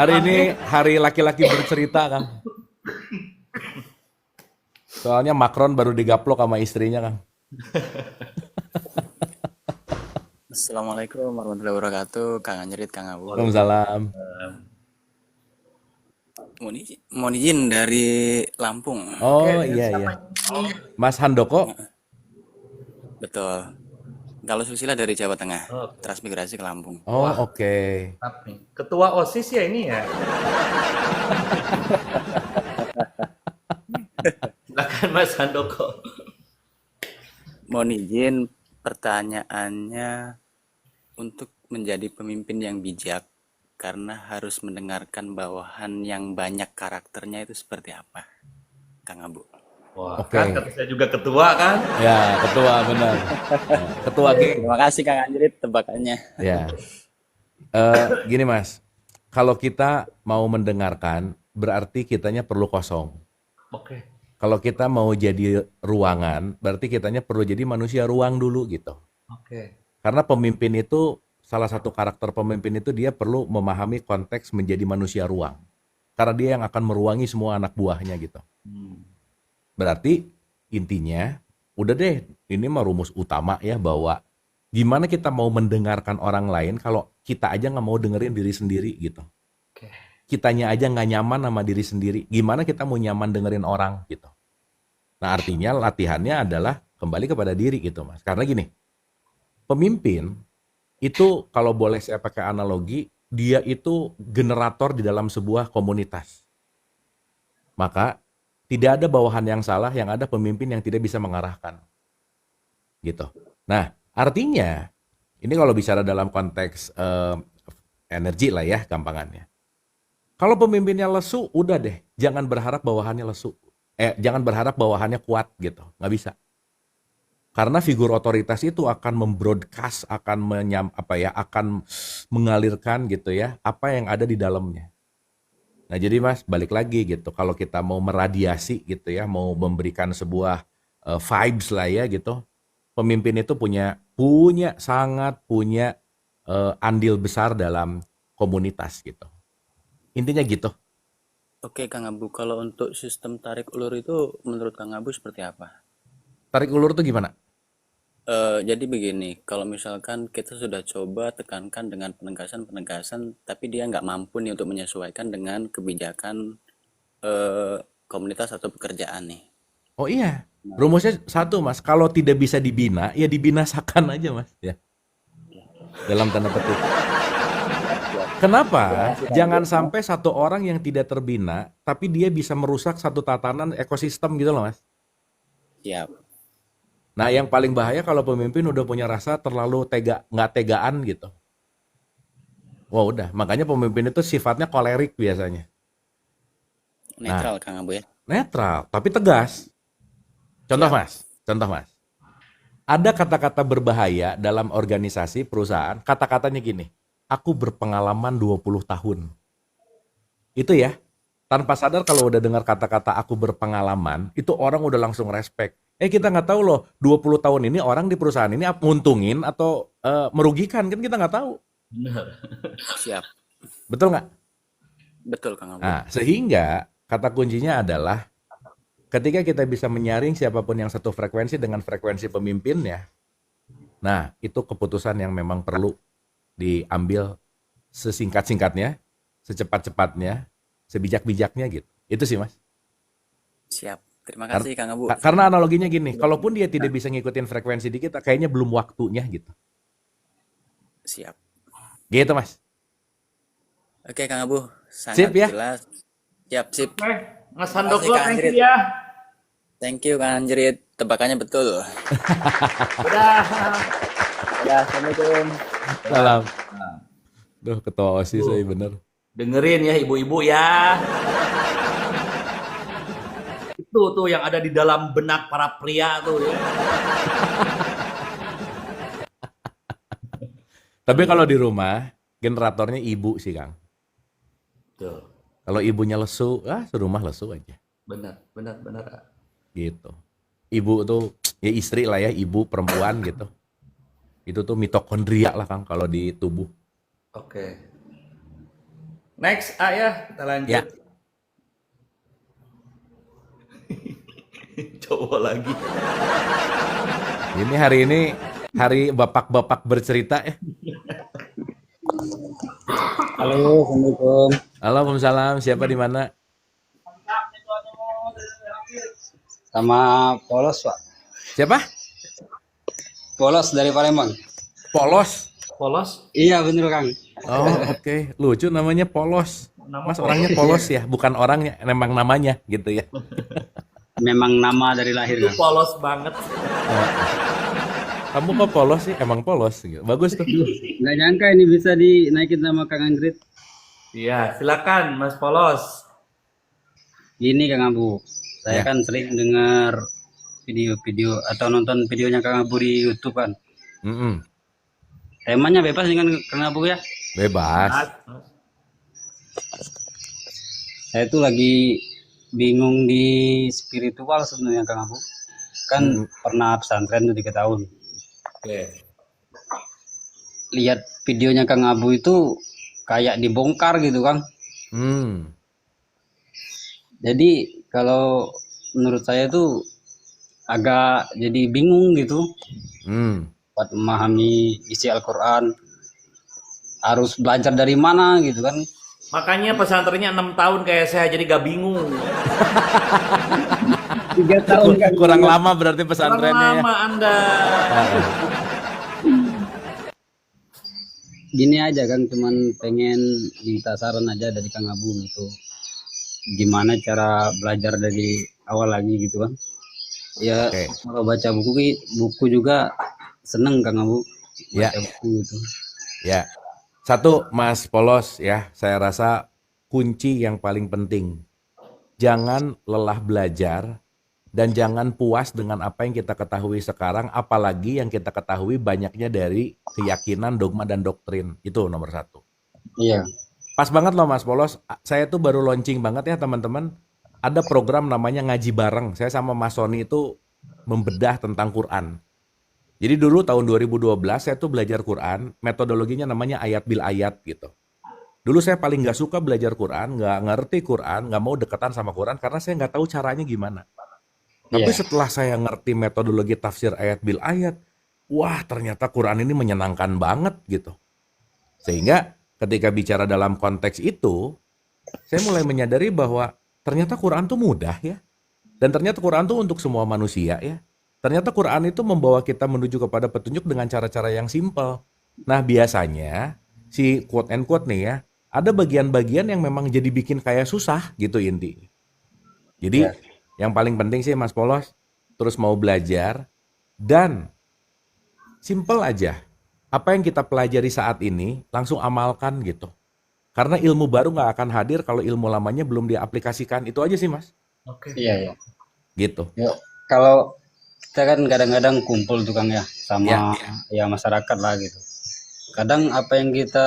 Hari ini hari laki-laki bercerita Kang. Soalnya Macron baru digaplok sama istrinya Kang. Assalamualaikum warahmatullahi wabarakatuh, Kang Anjrit, Kang Abu. Waalaikumsalam. Mohon izin dari Lampung. Oh iya. Mas Handoko? Betul. Kalau Susila dari Jawa Tengah, transmigrasi ke Lampung. Oh oke. Ketua OSIS ya ini ya. Silakan Mas Handoko. Mohon izin pertanyaannya, untuk menjadi pemimpin yang bijak karena harus mendengarkan bawahan yang banyak karakternya itu seperti apa, Kang Abu? Wah, Oke. kan kata saya juga ketua kan? Ya, ketua benar. Ketua geng. Terima kasih Kang Anjrit tebakannya. Ya. Gini Mas, kalau kita mau mendengarkan berarti kitanya perlu kosong. Oke. Kalau kita mau jadi ruangan, berarti kitanya perlu jadi manusia ruang dulu gitu. Oke. Karena pemimpin itu, salah satu karakter pemimpin itu dia perlu memahami konteks menjadi manusia ruang. Karena dia yang akan meruangi semua anak buahnya gitu. Berarti intinya, udah deh, ini mah rumus utama ya, bahwa gimana kita mau mendengarkan orang lain kalau kita aja nggak mau dengerin diri sendiri gitu. Kitanya aja nggak nyaman sama diri sendiri, gimana kita mau nyaman dengerin orang gitu. Nah artinya latihannya adalah kembali kepada diri gitu Mas. Karena gini, pemimpin itu kalau boleh saya pakai analogi, dia itu generator di dalam sebuah komunitas. Maka tidak ada bawahan yang salah, yang ada pemimpin yang tidak bisa mengarahkan. Gitu. Nah, artinya ini kalau bicara dalam konteks energi lah ya gampangannya. Kalau pemimpinnya lesu, udah deh, jangan berharap bawahannya lesu. Jangan berharap bawahannya kuat gitu, nggak bisa. Karena figur otoritas itu akan membroadcast, akan akan mengalirkan gitu ya, apa yang ada di dalamnya. Nah jadi Mas, balik lagi gitu, kalau kita mau meradiasi gitu ya, mau memberikan sebuah vibes lah ya gitu, pemimpin itu sangat punya andil besar dalam komunitas gitu. Intinya gitu. Oke Kang Abu, kalau untuk sistem tarik ulur itu menurut Kang Abu seperti apa? Tarik ulur itu gimana? Jadi begini, kalau misalkan kita sudah coba tekankan dengan penegasan-penegasan, tapi dia nggak mampu nih untuk menyesuaikan dengan kebijakan komunitas atau pekerjaan nih. Oh iya, rumusnya satu Mas, kalau tidak bisa dibina, ya dibinasakan aja Mas ya. Dalam tanda petik. Kenapa? Jangan sampai satu orang yang tidak terbina, tapi dia bisa merusak satu tatanan ekosistem gitu loh, Mas. Siap. Nah, yang paling bahaya kalau pemimpin udah punya rasa terlalu nggak tegaan gitu. Wah udah, makanya pemimpin itu sifatnya kolerik biasanya. Nah, Netral Kang Abu ya. netral, tapi tegas. Contoh Siap. Mas, contoh Mas. Ada kata-kata berbahaya dalam organisasi, perusahaan, kata-katanya gini, aku berpengalaman 20 tahun. Itu ya, tanpa sadar kalau udah dengar kata-kata aku berpengalaman, itu orang udah langsung respect. Kita nggak tahu loh, 20 tahun ini orang di perusahaan ini nguntungin atau merugikan, kan kita nggak tahu. Benar. Siap. Betul nggak? Betul Kang Abu. Nah, sehingga kata kuncinya adalah ketika kita bisa menyaring siapapun yang satu frekuensi dengan frekuensi pemimpinnya, nah itu keputusan yang memang perlu diambil sesingkat-singkatnya, secepat-cepatnya, sebijak-bijaknya gitu. Itu sih Mas. Siap. Terima kasih Kang Abu. Karena analoginya gini, kalaupun dia tidak bisa ngikutin frekuensi di kita, kayaknya belum waktunya gitu. Siap. Gitu Mas. Oke Kang Abu, Sip sangat ya? jelas. Siap, sip. Mas Terima Handoko, kasih Kang thank you Anjrit. ya. Thank you Kang Anjrit. Tebakannya betul. Udah. Ya, assalamualaikum. Salam. Duh, ketua OSIS saya bener. Dengerin ya ibu-ibu ya. Itu tuh yang ada di dalam benak para pria tuh ya. Tapi kalau di rumah, generatornya ibu sih Kang. Tuh. Kalau ibunya lesu, serumah lesu aja. Benar. Gitu. Ibu tuh, ya istri lah ya, ibu perempuan gitu. Itu tuh mitokondria lah Kang kalau di tubuh. Oke. Next, ya, kita lanjut. Ya. Coba lagi. Ini hari bapak-bapak bercerita ya. Halo, Assalamualaikum. Halo, Waalaikumsalam. Siapa di mana? Sama Polos, Pak. Siapa? Polos dari Palembang. Polos. Polos. Iya, bener, Kang. Oh, oke. Lucu namanya Polos. Nama Mas Polos. orangnya polos ya, bukan orangnya, memang namanya gitu ya. Memang nama dari lahir, Itu Kang. polos banget. Kamu kok polos sih? Emang polos gitu. Bagus tuh. Nggak nyangka ini bisa dinaikin sama Kang Anggrit. Iya, silakan Mas Polos. Gini, Kang Abu. Saya Ya. kan sering dengar video-video atau nonton videonya Kang Abu di YouTube kan. Mm-mm. Temanya bebas dengan Kang Abu ya. Bebas. Mas. Saya tuh lagi bingung di spiritual sebenarnya Kang Abu. Kan pernah pesantren tuh 3 tahun. Oke. Lihat videonya Kang Abu itu kayak dibongkar gitu Kang. Hmm. Jadi kalau menurut saya tuh agak jadi bingung gitu Hmm. buat memahami isi Al-Quran. Harus belajar dari mana gitu kan. Makanya pesantrennya 6 tahun kayak saya jadi gak bingung. 3 tahun kan. Kurang lama berarti Kurang pesantrennya ya. lama Anda. Gini aja kan cuman pengen minta saran aja dari Kang Abu gitu. Gimana cara belajar dari awal lagi gitu kan. Ya Oke. kalau baca buku juga seneng Kang Abu. Ya. Baca buku gitu. Ya. Satu, Mas Polos ya, saya rasa kunci yang paling penting. Jangan lelah belajar dan jangan puas dengan apa yang kita ketahui sekarang, apalagi yang kita ketahui banyaknya dari keyakinan, dogma, dan doktrin. Itu nomor satu. Iya. Pas banget loh Mas Polos, saya tuh baru launching banget ya teman-teman. Ada program namanya ngaji bareng. Saya sama Mas Sony itu membedah tentang Quran. Jadi dulu tahun 2012 saya tuh belajar Quran, metodologinya namanya ayat bil ayat gitu. Dulu saya paling nggak suka belajar Quran, nggak ngerti Quran, nggak mau deketan sama Quran karena saya nggak tahu caranya gimana. Tapi Iya. setelah saya ngerti metodologi tafsir ayat bil ayat, wah ternyata Quran ini menyenangkan banget gitu. Sehingga ketika bicara dalam konteks itu, saya mulai menyadari bahwa ternyata Quran tuh mudah ya. Dan ternyata Quran tuh untuk semua manusia ya. Ternyata Quran itu membawa kita menuju kepada petunjuk dengan cara-cara yang simpel. Nah biasanya si quote and quote nih ya, ada bagian-bagian yang memang jadi bikin kayak susah gitu inti. Jadi yang paling penting sih Mas Polos, terus mau belajar dan simple aja. Apa yang kita pelajari saat ini langsung amalkan gitu. Karena ilmu baru nggak akan hadir kalau ilmu lamanya belum diaplikasikan. Itu aja sih Mas. Oke. Iya, ya. Gitu. Yuk, kalau kita kan kadang-kadang kumpul tuh Kang ya sama ya masyarakat lah gitu. Kadang apa yang kita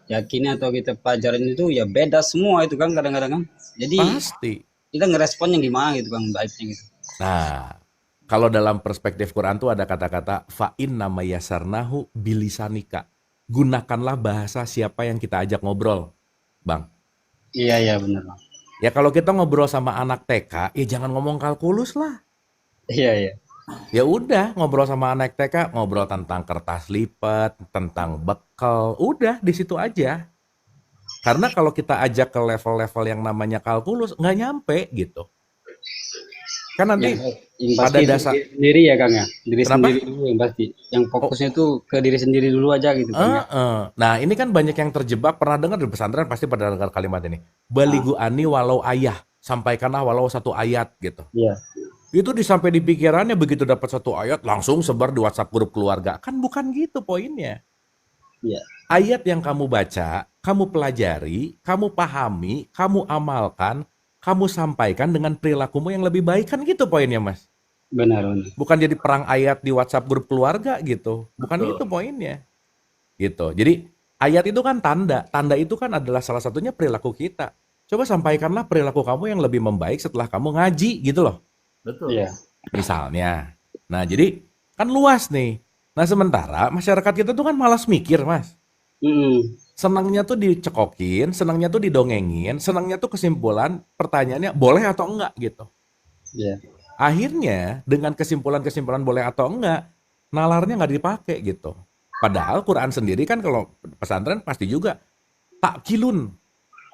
yakini atau kita pelajarin itu ya beda semua itu kan kadang-kadang kan. Jadi Pasti. kita ngeresponnya gimana gitu Kang, baiknya gitu. Nah, kalau dalam perspektif Quran tuh ada kata-kata fa'in nama yasarnahu bilisanika. Gunakanlah bahasa siapa yang kita ajak ngobrol, Bang. Iya benar Bang. Ya kalau kita ngobrol sama anak TK, ya jangan ngomong kalkulus lah. Iya. Ya udah, ngobrol sama anak TK, ngobrol tentang kertas lipat, tentang bekal, udah di situ aja. Karena kalau kita ajak ke level-level yang namanya kalkulus, nggak nyampe gitu. Kan nanti Yang pada pasti dasar diri sendiri ya Kang ya. Diri Kenapa? sendiri dulu yang pasti. Yang fokusnya tuh ke diri sendiri dulu aja gitu Kang ya. Nah ini kan banyak yang terjebak, pernah dengar di pesantren pasti pada dengar kalimat ini. Baligu ani walau ayah, sampaikanlah walau satu ayat gitu. Iya. Itu disampai di pikirannya begitu dapat satu ayat langsung sebar di WhatsApp grup keluarga. Kan bukan gitu poinnya. Iya. Ayat yang kamu baca, kamu pelajari, kamu pahami, kamu amalkan, kamu sampaikan dengan perilakumu yang lebih baik, kan gitu poinnya Mas. Benar. Bukan jadi perang ayat di WhatsApp grup keluarga gitu. Bukan itu poinnya. Gitu. Jadi ayat itu kan tanda. Tanda itu kan adalah salah satunya perilaku kita. Coba sampaikanlah perilaku kamu yang lebih membaik setelah kamu ngaji gitu loh. Betul. Iya. Misalnya. Nah, jadi kan luas nih. Nah, sementara masyarakat kita tuh kan malas mikir, Mas. Senangnya tuh dicekokin, senangnya tuh didongengin, senangnya tuh kesimpulan pertanyaannya boleh atau enggak gitu. Iya. Akhirnya dengan kesimpulan-kesimpulan boleh atau enggak, nalarnya nggak dipakai gitu. Padahal Quran sendiri kan kalau pesantren pasti juga takkilun.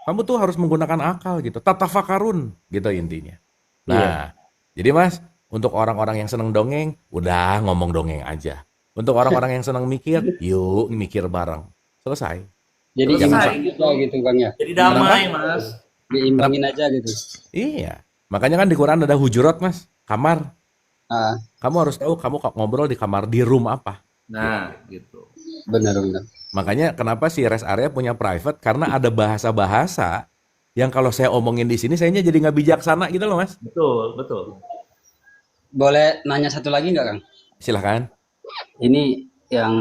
Kamu tuh harus menggunakan akal gitu. Tatafakarun gitu intinya. Nah, jadi Mas, untuk orang-orang yang seneng dongeng, udah ngomong dongeng aja. Untuk orang-orang yang seneng mikir, yuk mikir bareng. Selesai. Jadi Selesai. imbangin aja gitu Kang ya. Jadi damai, Mas. Diimbangin aja gitu. Iya. Makanya kan di Quran ada hujurat, Mas. Kamar. Ah, Kamu harus tahu kamu ngobrol di kamar di room apa. Nah, gitu. benar. Makanya kenapa si rest area punya private, karena ada bahasa-bahasa yang kalau saya omongin di sini sayanya jadi nggak bijaksana gitu loh Mas. Betul. Boleh nanya satu lagi nggak Kang? Silahkan. Ini yang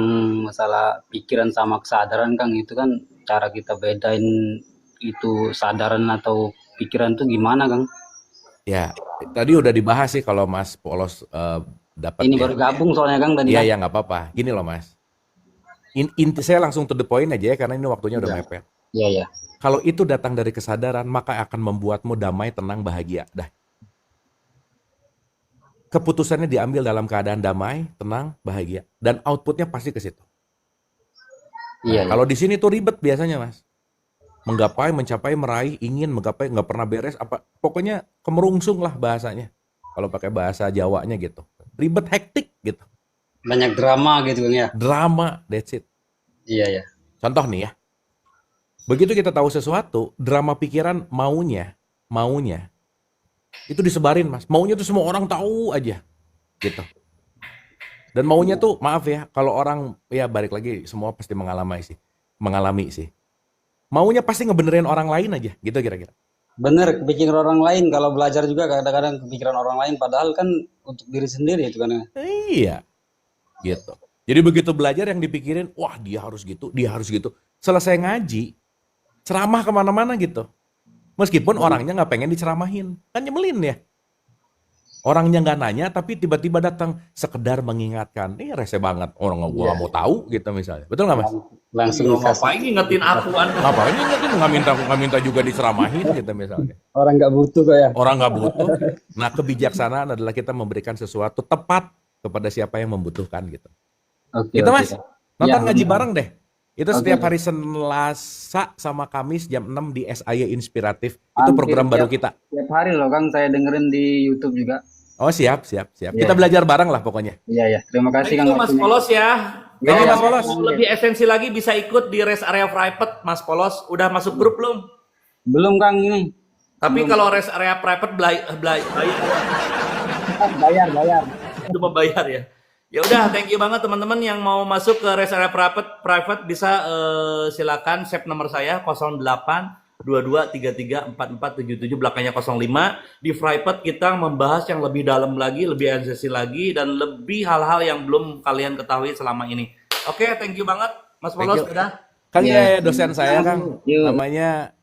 masalah pikiran sama kesadaran Kang, itu kan cara kita bedain itu sadaran atau pikiran tuh gimana Kang? Ya, tadi udah dibahas sih kalau Mas Polos dapat Ini ya. baru gabung soalnya Kang tadi. Iya, ya nggak apa-apa. Gini loh Mas. Inti saya langsung to the point aja ya karena ini waktunya udah mepet. Iya. Kalau itu datang dari kesadaran, maka akan membuatmu damai, tenang, bahagia. Dah. Keputusannya diambil dalam keadaan damai, tenang, bahagia, dan outputnya pasti ke situ. Iya. Kalau di sini tuh ribet biasanya Mas. Menggapai, mencapai, meraih, ingin, menggapai, nggak pernah beres, apa pokoknya kemerungsung lah bahasanya. Kalau pakai bahasa Jawanya gitu. Ribet, hektik gitu. Banyak drama gitu Kang ya. Drama, that's it. Iya. Contoh nih ya. Begitu kita tahu sesuatu, drama pikiran maunya itu disebarin Mas. Maunya tuh semua orang tahu aja. Gitu. Dan maunya tuh, maaf ya, kalau orang ya balik lagi semua pasti mengalami sih. Maunya pasti ngebenerin orang lain aja, gitu kira-kira. Bener, kepikiran orang lain. Kalau belajar juga kadang-kadang kepikiran orang lain, padahal kan untuk diri sendiri itu kan. Iya. Gitu. Jadi begitu belajar yang dipikirin, wah dia harus gitu. Selesai ngaji, ceramah kemana-mana gitu. Meskipun orangnya nggak pengen diceramahin. Kan nyebelin ya. Orangnya nggak nanya, tapi tiba-tiba datang sekedar mengingatkan. Ini rese banget. Orang gue nggak mau tahu gitu misalnya. Betul nggak Mas? Langsung Ngapain ngingetin aku Anda? Ngapain ingetin? Nggak minta juga diceramahin gitu misalnya. orang nggak butuh kok ya. Orang nggak butuh. Nah kebijaksanaan adalah kita memberikan sesuatu tepat kepada siapa yang membutuhkan gitu. Oke. Gitu Mas. Nonton Ya, ngaji benar. bareng deh. Itu setiap hari Selasa sama Kamis jam 6 di SAY Inspiratif. Itu Hampir program baru tiap- kita. Tiap hari loh Kang, saya dengerin di YouTube juga. Oh siap. Iya. Kita belajar bareng lah pokoknya. Iya. Terima kasih Thank Kang. you Mas waktunya. Polos ya. Thank you, Kalau Mas Polos. mau lebih esensi lagi bisa ikut di rest area private, Mas Polos. Udah masuk grup belum? Belum Kang ini. Tapi kalau rest area private Bayar. itu membayar ya. Ya udah, thank you banget teman-teman yang mau masuk ke rest area private bisa silakan save nomor saya 0822334477 belakangnya 05. Di private kita membahas yang lebih dalam lagi, lebih esensi lagi dan lebih hal-hal yang belum kalian ketahui selama ini. Oke, thank you banget Mas Polos udah. Kang Iya. ya dosen saya Kang, Yuk. namanya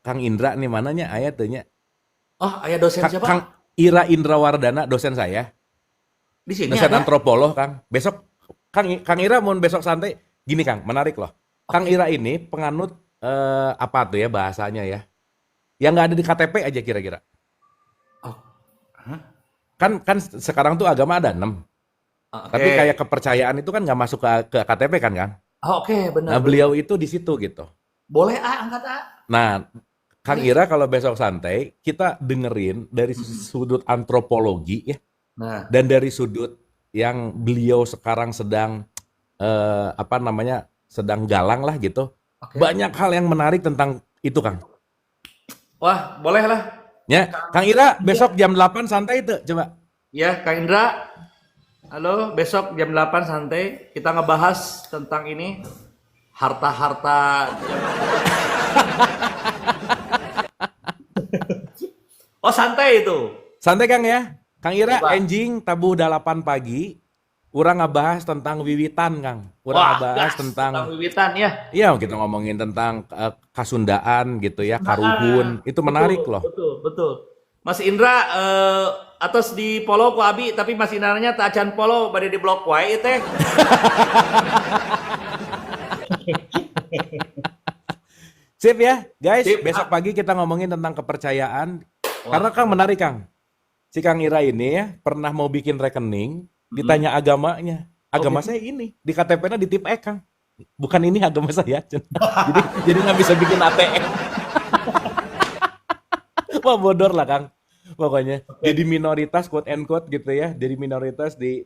Kang Indra nih mananya ayat tehnya. Oh, ayah dosen siapa? Kang Ira Indrawardana dosen saya. Di sini Dosen ada. antropolog Kang. Besok Kang Ira mau besok santai. Gini Kang, menarik loh. Kang Ira ini penganut apa tuh ya bahasanya ya? Yang nggak ada di KTP aja kira-kira. Oh. Hah? Kan sekarang tuh agama ada 6. Oke. Tapi kayak kepercayaan itu kan nggak masuk ke KTP kan Kang? Oh, oke, benar. Nah beliau itu di situ gitu. Boleh angkat Nah, Kang Ira kalau besok santai, kita dengerin dari sudut antropologi ya, Nah, dan dari sudut yang beliau sekarang sedang sedang galang lah gitu. oke. Banyak hal yang menarik tentang itu, Kang. Wah, boleh lah. Ya, Kang Ira besok jam 8 santai tuh, coba. Ya, Kak Indra. Halo, besok jam 8 santai kita ngebahas tentang ini harta-harta. Oh, santai itu. Santai Kang ya. Kang Ira Coba. enjing tabuh 8 pagi, urang ngebahas tentang wiwitan, Kang. Urang Wah, ngebahas gas, tentang wiwitan ya. iya, kita ngomongin tentang Kasundaan gitu ya, Karuhun. Itu menarik Betul, loh. Betul, betul. Mas Indra atas di follow ku Abi, tapi Mas Indranya tak acan follow bade di blok wae teh. Sip ya, guys. Sip, Besok pagi kita ngomongin tentang kepercayaan. Karena Kang menarik, Kang. Si Kang Ira ini ya pernah mau bikin rekening, ditanya agamanya. Agama saya ini, di KTP-nya di tip Kang. Bukan ini agama saya. jadi nggak bisa bikin ATM. Wah, bodor lah, Kang. Pokoknya jadi minoritas quote and quote gitu ya, jadi minoritas di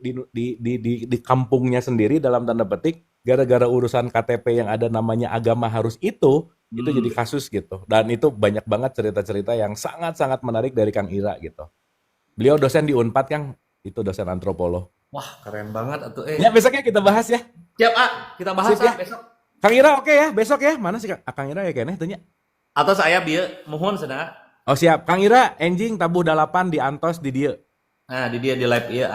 kampungnya sendiri dalam tanda petik gara-gara urusan KTP yang ada namanya agama harus itu jadi kasus gitu. Dan itu banyak banget cerita-cerita yang sangat-sangat menarik dari Kang Ira gitu. Beliau dosen di Unpad, Kang, itu dosen antropolog. Wah, keren banget atuh Ya besoknya kita bahas ya. Siap, kita bahas Sip, ya. besok. Kang Ira oke ya, besok ya. Mana sih Kang Ira ya kayaknya tanya. Atau saya bieu mohon cenah. Oh siap, Kang Ira enjing tabuh 8 di Antos di dieu. Nah, di dia di live ieu,